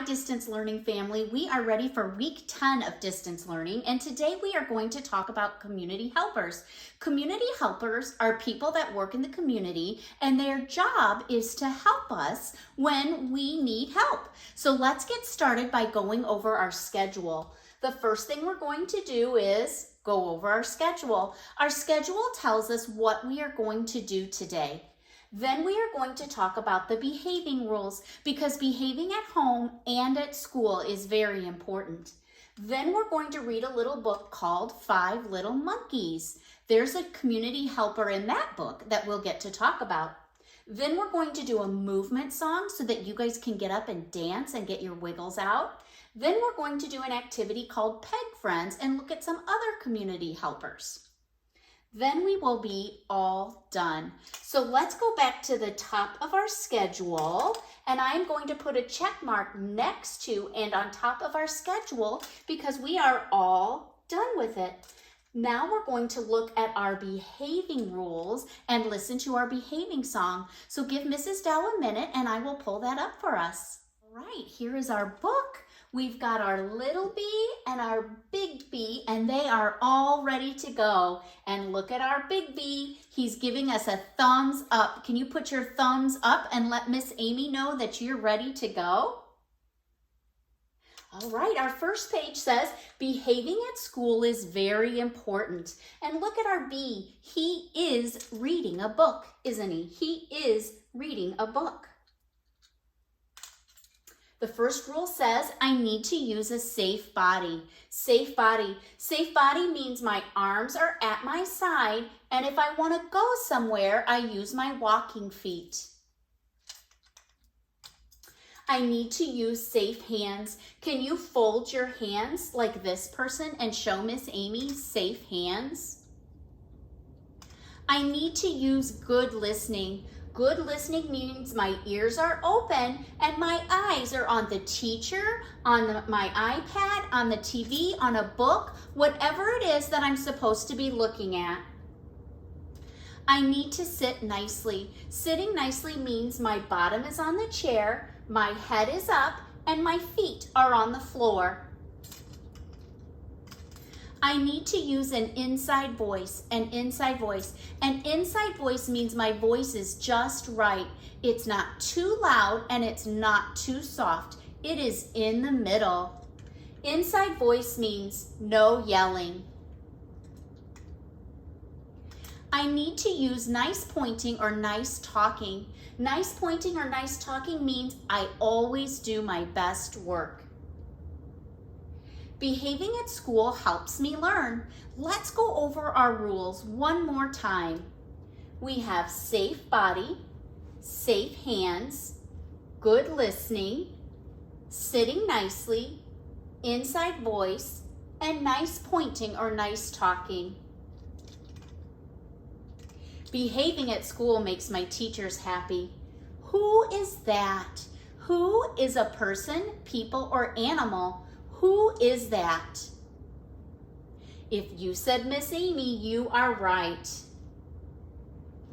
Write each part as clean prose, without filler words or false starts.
Distance Learning family. We are ready for week 10 of distance learning, and today we are going to talk about community helpers. Community helpers are people that work in the community, and their job is to help us when we need help. So let's get started by going over our schedule. The first thing we're going to do is go over our schedule. Our schedule tells us what we are going to do today. Then we are going to talk about the behaving rules because behaving at home and at school is very important. Then we're going to read a little book called 5 Little Monkeys. There's a community helper in that book that we'll get to talk about. Then we're going to do a movement song so that you guys can get up and dance and get your wiggles out. Then we're going to do an activity called Peg Friends and look at some other community helpers. Then we will be all done. So let's go back to the top of our schedule, and I'm going to put a check mark next to and on top of our schedule because we are all done with it. Now we're going to look at our behaving rules and listen to our behaving song. So give Mrs. Dow a minute and I will pull that up for us. All right, here is our book. We've got our little bee and our big bee, and they are all ready to go. And look at our big bee. He's giving us a thumbs up. Can you put your thumbs up and let Miss Amy know that you're ready to go? All right, our first page says, behaving at school is very important. And look at our bee. He is reading a book, isn't he? He is reading a book. The first rule says I need to use a safe body. Safe body. Safe body means my arms are at my side, and if I want to go somewhere, I use my walking feet. I need to use safe hands. Can you fold your hands like this person and show Miss Amy safe hands? I need to use good listening. Good listening means my ears are open and my eyes are on the teacher, on my iPad, on the TV, on a book, whatever it is that I'm supposed to be looking at. I need to sit nicely. Sitting nicely means my bottom is on the chair, my head is up, and my feet are on the floor. I need to use an inside voice, an inside voice. An inside voice means my voice is just right. It's not too loud and it's not too soft. It is in the middle. Inside voice means no yelling. I need to use nice pointing or nice talking. Nice pointing or nice talking means I always do my best work. Behaving at school helps me learn. Let's go over our rules one more time. We have safe body, safe hands, good listening, sitting nicely, inside voice, and nice pointing or nice talking. Behaving at school makes my teachers happy. Who is that? Who is a person, people, or animal? Who is that? If you said Miss Amy, you are right.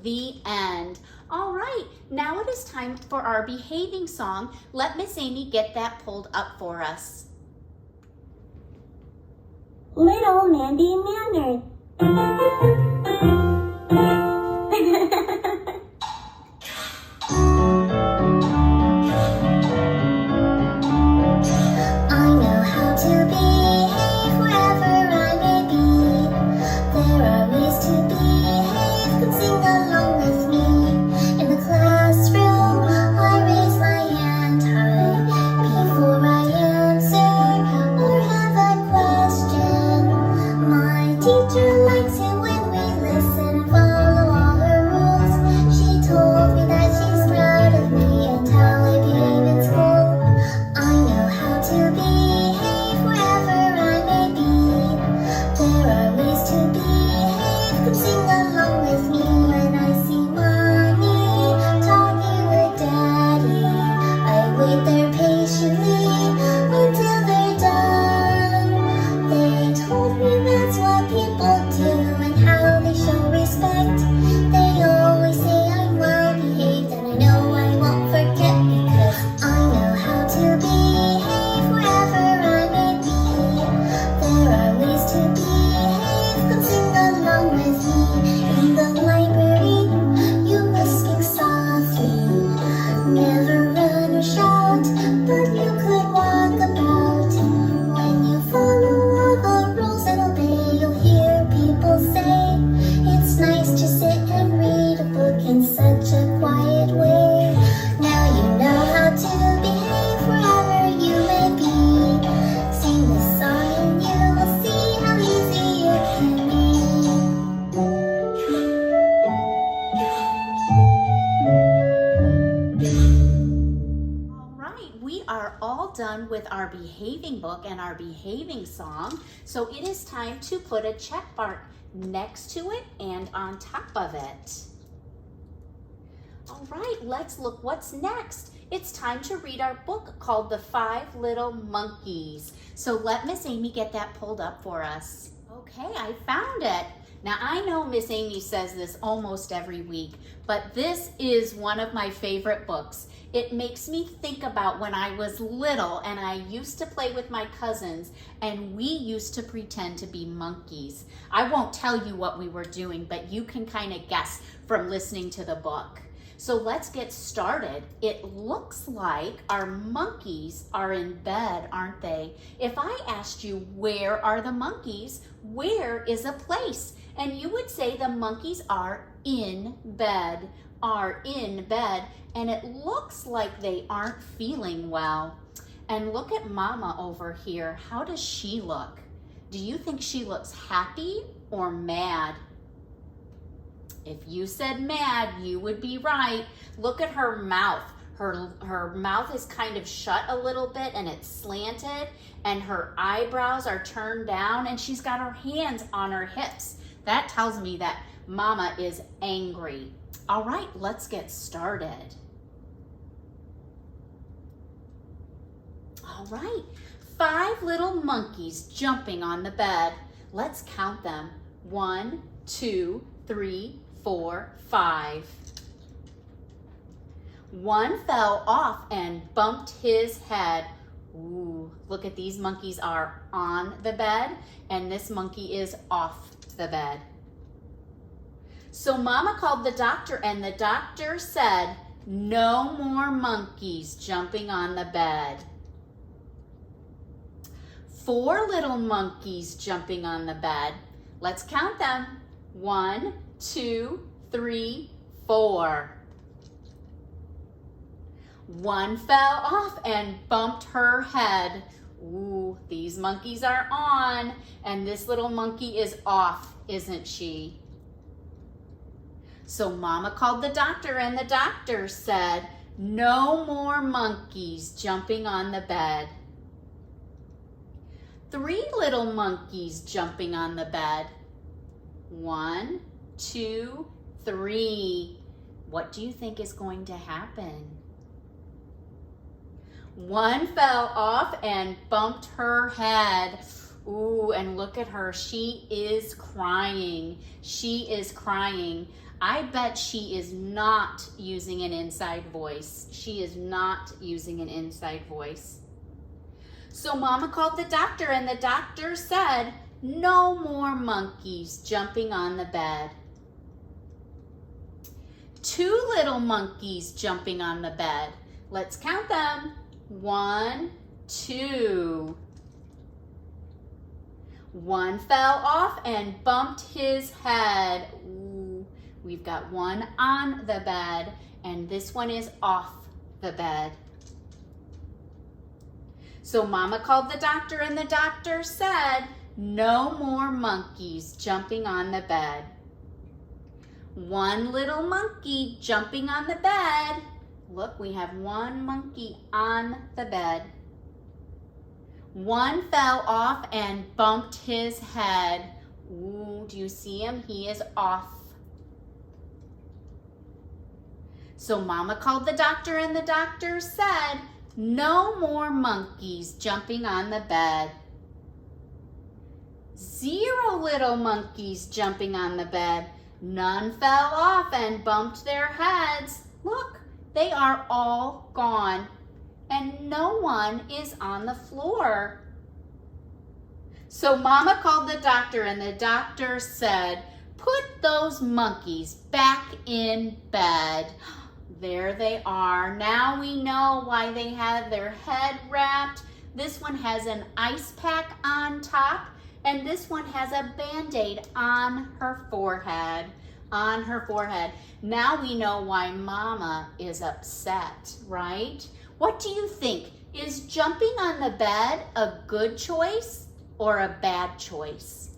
The end. All right, now it is time for our behaving song. Let Miss Amy get that pulled up for us. Little Mandy Mandarin. Teacher likes it when we listen and follow all done with our behaving book and our behaving song. So it is time to put a check mark next to it and on top of it. All right, let's look what's next. It's time to read our book called The 5 Little Monkeys. So let Miss Amy get that pulled up for us. Okay, I found it. Now I know Miss Amy says this almost every week, but this is one of my favorite books. It makes me think about when I was little and I used to play with my cousins and we used to pretend to be monkeys. I won't tell you what we were doing, but you can kind of guess from listening to the book. So let's get started. It looks like our monkeys are in bed, aren't they? If I asked you, where are the monkeys? Where is a place? And you would say the monkeys are in bed, and it looks like they aren't feeling well. And look at Mama over here. How does she look? Do you think she looks happy or mad? If you said mad, you would be right. Look at her mouth. Her mouth is kind of shut a little bit and it's slanted, and her eyebrows are turned down, and she's got her hands on her hips. That tells me that Mama is angry. All right, let's get started. All right, 5 little monkeys jumping on the bed. Let's count them. 1, 2, 3, 4, 5. One fell off and bumped his head. Ooh, look at these monkeys are on the bed, and this monkey is off the bed. So Mama called the doctor, and the doctor said, no more monkeys jumping on the bed. 4 little monkeys jumping on the bed. Let's count them. 1, 2, 3, 4. One fell off and bumped her head. Ooh, these monkeys are on, and this little monkey is off, isn't she? So Mama called the doctor, and the doctor said, no more monkeys jumping on the bed. 3 little monkeys jumping on the bed. 1, 2, 3. What do you think is going to happen? One fell off and bumped her head. Ooh, and look at her. She is crying. She is crying. I bet she is not using an inside voice. She is not using an inside voice. So Mama called the doctor, and the doctor said, no more monkeys jumping on the bed. 2 little monkeys jumping on the bed. Let's count them. 1, 2. One fell off and bumped his head. Ooh, we've got one on the bed, and this one is off the bed. So Mama called the doctor, and the doctor said, no more monkeys jumping on the bed. 1 little monkey jumping on the bed. Look, we have 1 monkey on the bed. 1 fell off and bumped his head. Ooh, do you see him? He is off. So Mama called the doctor, and the doctor said, no more monkeys jumping on the bed. 0 little monkeys jumping on the bed. None fell off and bumped their heads. Look, they are all gone, and no one is on the floor. So Mama called the doctor, and the doctor said, put those monkeys back in bed. There they are. Now we know why they had their head wrapped. This one has an ice pack on top, and this one has a Band-Aid on her forehead. Now we know why Mama is upset, right? What do you think? Is jumping on the bed a good choice or a bad choice?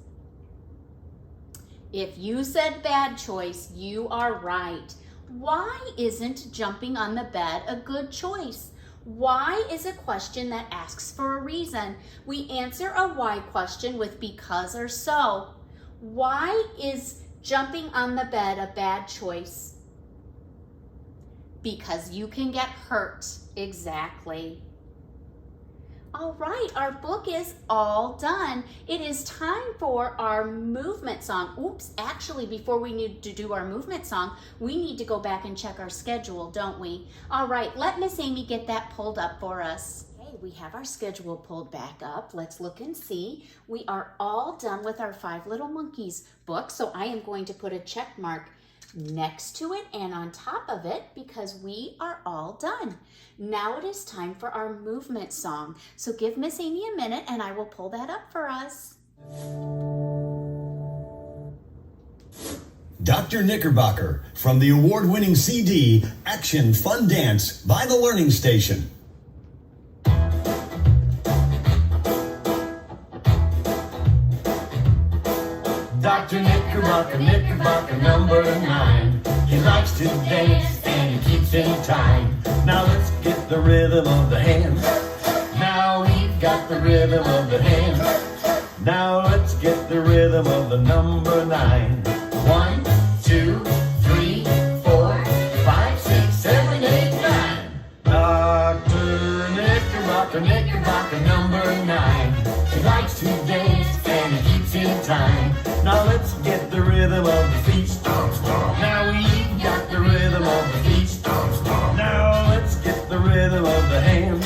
If you said bad choice, you are right. Why isn't jumping on the bed a good choice? Why is a question that asks for a reason. We answer a why question with because or so. Why is jumping on the bed a bad choice? Because you can get hurt. Exactly. All right, our book is all done. It is time for our movement song. Oops, actually, before we need to do our movement song, we need to go back and check our schedule, don't we? All right, let Miss Amy get that pulled up for us. Okay, we have our schedule pulled back up. Let's look and see. We are all done with our Five Little Monkeys book, so I am going to put a check mark next to it and on top of it because we are all done. Now it is time for our movement song. So give Miss Amy a minute and I will pull that up for us. Dr. Knickerbocker from the award-winning CD Action Fun Dance by the Learning Station. Dr. Knickerbocker, Knickerbocker number 9. He likes to dance and he keeps in time. Now let's get the rhythm of the hands. Now we've got the rhythm of the hands. Now let's get the rhythm of the number 9. 1, 2, 3, 4, 5, 6, 7, 8, 9. Dr. Knickerbocker, Knickerbocker number 9. He likes to dance and he keeps in time. Now let's get the rhythm of the feet. Now we've got the rhythm of the feet. Now let's get the rhythm of the hands.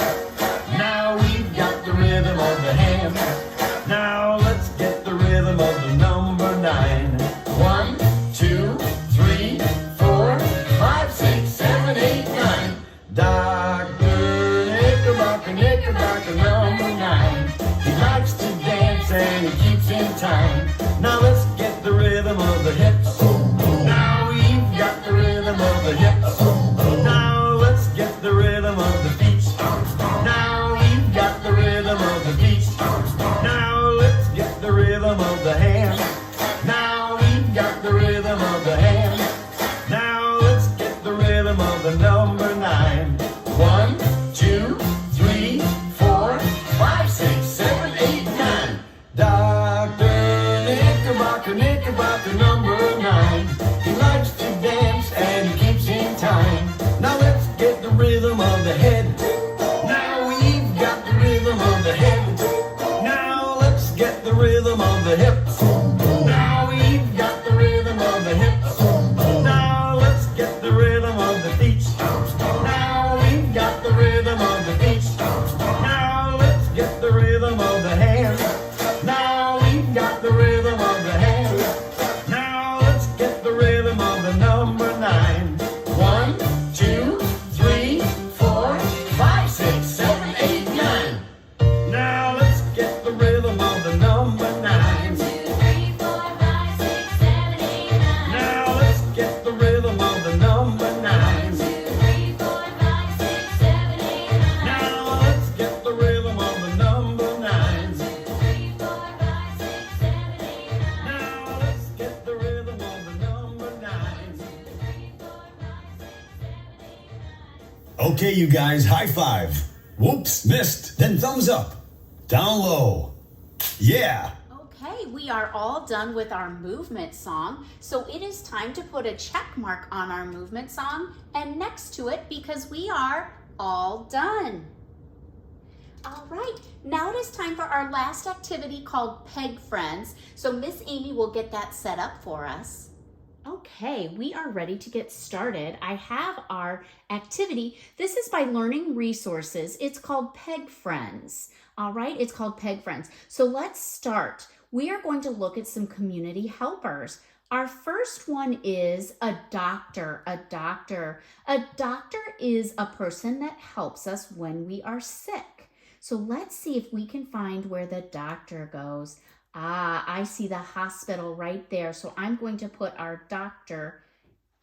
Now we've got the rhythm of the hands. Now let's get the rhythm of the number 9. 1, 2, 3, 4, 5, 6, 7, 8, 9. Dr. Knickerbocker, Knickerbocker number 9. He likes to dance and he keeps in time. Now let's get the rhythm of the hips. Now we've got the rhythm of the hips. Now let's get the rhythm of the feet. Now we've got the rhythm of the feet. Now let's get the rhythm of the hands. Now we've got the rhythm of the hands. Now let's get the rhythm of the number 9. 1, 2, 3, 4, 5, 6, 7, 8, 9. Dr. Knickerbocker, Knickerbocker number 9. He likes to dance and he keeps in time. Now let's get the rhythm of the head. Now we've got the rhythm of the head. Now let's get the rhythm of the hips. Now we've got the rhythm of the hips. Now let's get the rhythm of the feet. Now we've got the rhythm of the feet. Now let's get the rhythm of the hands. Now we've got the rhythm of the hands. Now let's get the rhythm of the number 9. 1, 2, 3, 4, 5, 6, 7, 8, 9. Now let's get the rhythm of the number 9. 2, 3, 4, 5, 6, 7, 8, 9. Now let's get the rhythm of the number 9. 2, 3, 4, 5, 6, 7, 8, 9. Now let's get the rhythm of the number 9. 2, 3, 4, 5, 6, 7, 8, 9. Now let's get the rhythm of the number 9. 2, 3, 4, 5, 6, 7, 8, 9. Okay, you guys, high five. Whoops, missed. Then thumbs up. Down low. Yeah. Okay, we are all done with our movement song. So it is time to put a check mark on our movement song and next to it because we are all done. All right, now it is time for our last activity called Peg Friends. So Miss Amy will get that set up for us. Okay, we are ready to get started. I have our activity. This is by Learning Resources. It's called Peg Friends. All right, it's called Peg Friends. So let's start. We are going to look at some community helpers. Our first one is a doctor. A doctor is a person that helps us when we are sick. So let's see if we can find where the doctor goes. Ah, I see the hospital right there. So I'm going to put our doctor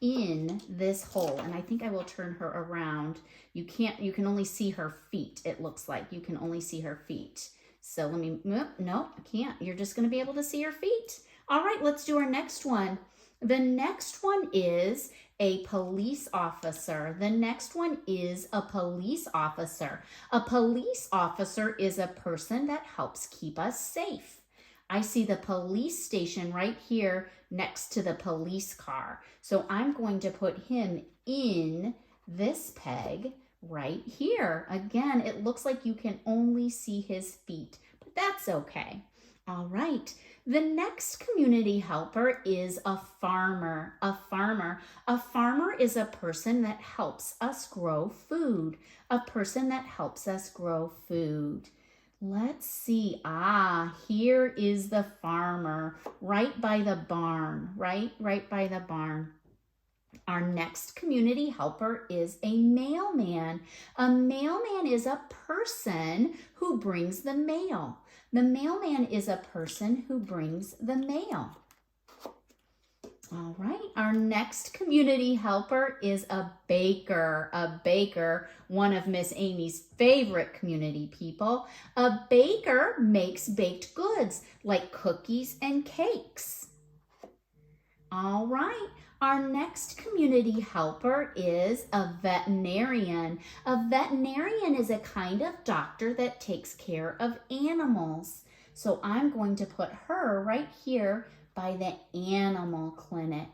in this hole, and I think I will turn her around. You can only see her feet. It looks like you can only see her feet. So let me, no, I can't. You're just going to be able to see her feet. All right, let's do our next one. The next one is a police officer. The next one is a police officer. A police officer is a person that helps keep us safe. I see the police station right here next to the police car. So I'm going to put him in this peg right here. Again, it looks like you can only see his feet, but that's okay. All right. The next community helper is a farmer. A farmer is a person that helps us grow food. A person that helps us grow food. Let's see. Here is the farmer right by the barn, right by the barn. Our next community helper is a mailman. A mailman is a person who brings the mail. The mailman is a person who brings the mail. All right, our next community helper is a baker. A baker, one of Miss Amy's favorite community people. A baker makes baked goods like cookies and cakes. All right, our next community helper is a veterinarian. A veterinarian is a kind of doctor that takes care of animals. So I'm going to put her right here by the animal clinic.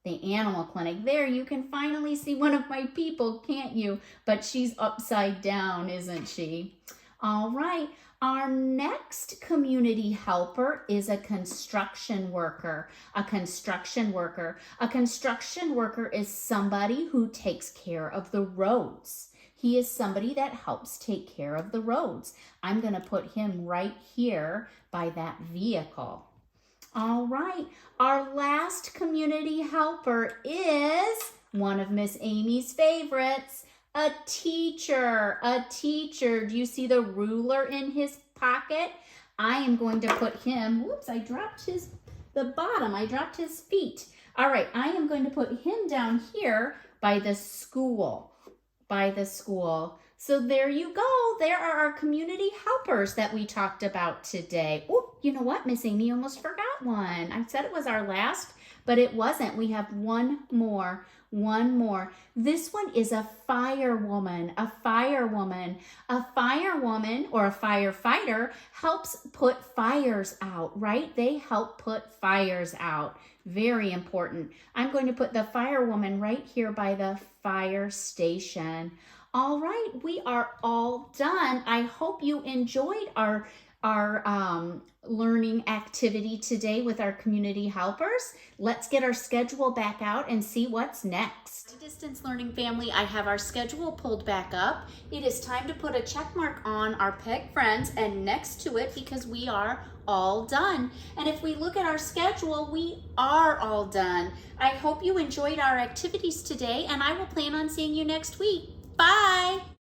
The animal clinic. There, you can finally see one of my people, can't you? But she's upside down, isn't she? All right. Our next community helper is a construction worker. A construction worker. A construction worker is somebody who takes care of the roads. He is somebody that helps take care of the roads. I'm going to put him right here by that vehicle. All right, our last community helper is one of Miss Amy's favorites, a teacher. A teacher. Do you see the ruler in his pocket? I am going to put him, whoops, I dropped the bottom. I dropped his feet. All right, I am going to put him down here by the school. So there you go. There are our community helpers that we talked about today. Oh, you know what? Miss Amy almost forgot one. I said it was our last, but it wasn't. We have one more. This one is a firewoman. A firewoman or a firefighter helps put fires out, right? They help put fires out. Very important. I'm going to put the firewoman right here by the fire station. All right, we are all done. I hope you enjoyed our learning activity today with our community helpers. Let's get our schedule back out and see what's next. Distance Learning family, I have our schedule pulled back up. It is time to put a check mark on our PEG Friends and next to it because we are all done. And if we look at our schedule, we are all done. I hope you enjoyed our activities today and I will plan on seeing you next week. Bye!